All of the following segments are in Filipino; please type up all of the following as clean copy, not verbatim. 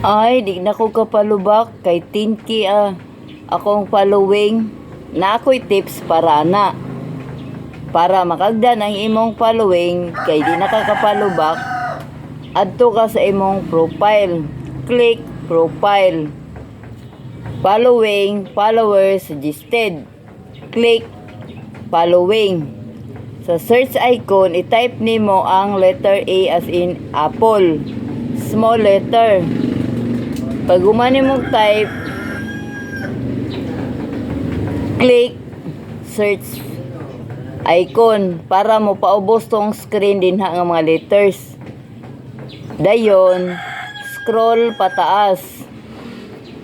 Ay, di na ko kapalubak kay Tinky akong following na ako'y tips para na. Para makagdan ang imong following kay di nakakapalubak, adto ka sa imong profile. Click profile. Following, followers suggested. Click following. Sa search icon, i-type nimo ang letter A as in apple. Small letter. Pag umani mo type, click search icon para mo paubos tong screen din nga mga letters. Dayon, scroll pataas.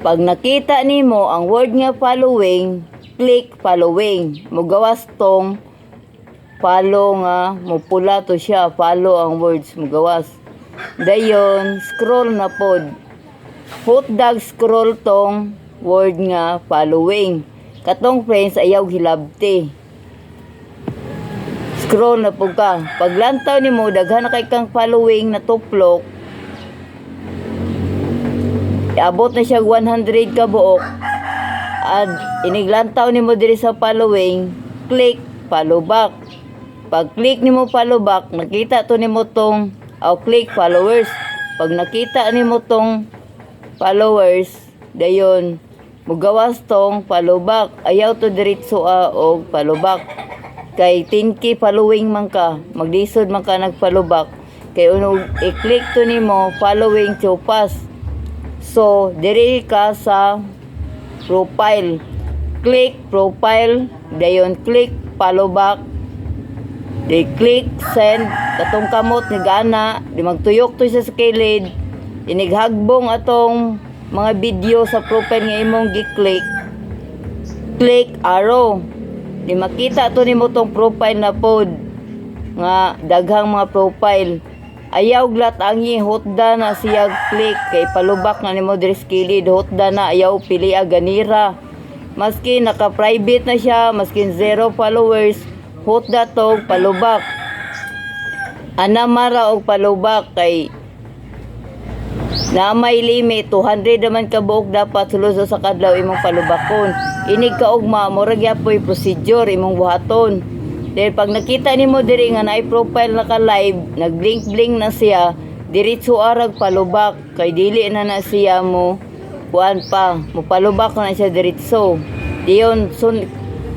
Pag nakita nimo ang word nga following, click following. Mugawas tong follow nga, mupula to siya, follow ang words, mugawas. Dayon, scroll na pod. Hotdog scroll tong word nga following. Katong friends ayaw hilabti. Scroll na po ka. Paglantaw ni mo, daghan na kay kang following na tuplok. Abot na siya 100 ka buok. At iniglantaw ni mo diri sa following, click follow back. Pag click ni mo follow back, nakita to ni mo tong click followers. Pag nakita ni mo tong followers, dayon mugawas tong follow back. Ayaw to diretso og follow back. Kay 10k following man ka, maglisod man ka nag-follow back. Kay unog i-click to nimo following to pass. So, diri ka sa profile. Click profile, dayon click follow back. Di click send, katong kamot ni gana, di magtuyok to sa kilid. Inighagbong atong mga video sa profile nga imong gi-click. Click arrow. Di makita to nimo tong profile na pod nga daghang mga profile. Ayaw glatangi hotda na siya click kay palubak na nimo diri sa kilid. Hotda na ayaw pili ganira. Maski naka-private na siya, maski 0 followers, hotda to palubak. Anamara og palubak kay na may limit 200 naman ka buok dapat suluso sa kadlaw imong palubakon. Inig ka ugma murag yapoy procedure imong buhaton. Dahil pag nakita nimo diri nga naay profile naka live, nag-blink na siya, diretso arag palubak kay dili na siya mo kuan pa, mo palubak na siya diretso. Diyon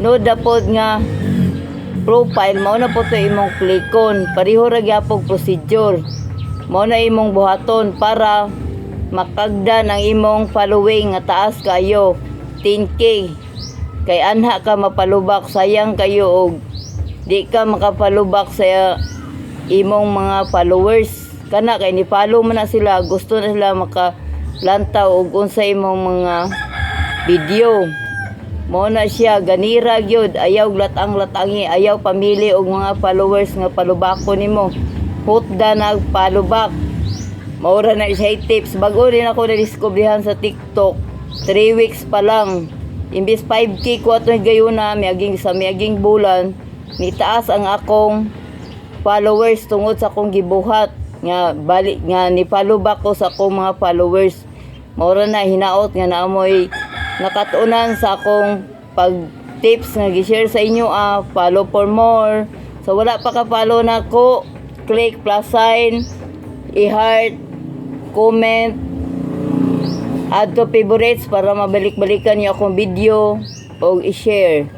no dapod nga profile mao na po to imong clickon. Pareho ra gyapon procedure. Mao na imong buhaton para makagdan ang imong following nga taas kayo 10k. Kay anha ka mapalubak, sayang kayo og di ka makapalubak sa imong mga followers. Kana kay ni follow man na sila, gusto na sila makalantaw og unsa imong mga video. Mao na siya ganira gyud, ayaw latang-latangi, ayaw pamili og mga followers nga palubakon nimo. Hotda na palubak. Maura na siya tips. Bago rin ako na-discoveryhan sa TikTok. 3 weeks pa lang. Imbis 5k ko ato gayuna, miaging bulan, nitaas ang akong followers tungod sa akong gibuhat. Nga balik nga ni follow back ko sa akong mga followers. Maura na hinaot nga naamoy nakatunan sa akong pag tips nga gi-share sa inyo follow for more. So wala pa ka follow na ko, click plus sign, i-heart, comment, add to favorites para mabalik-balikan niyo akong video o i-share.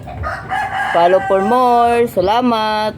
Follow for more. Salamat.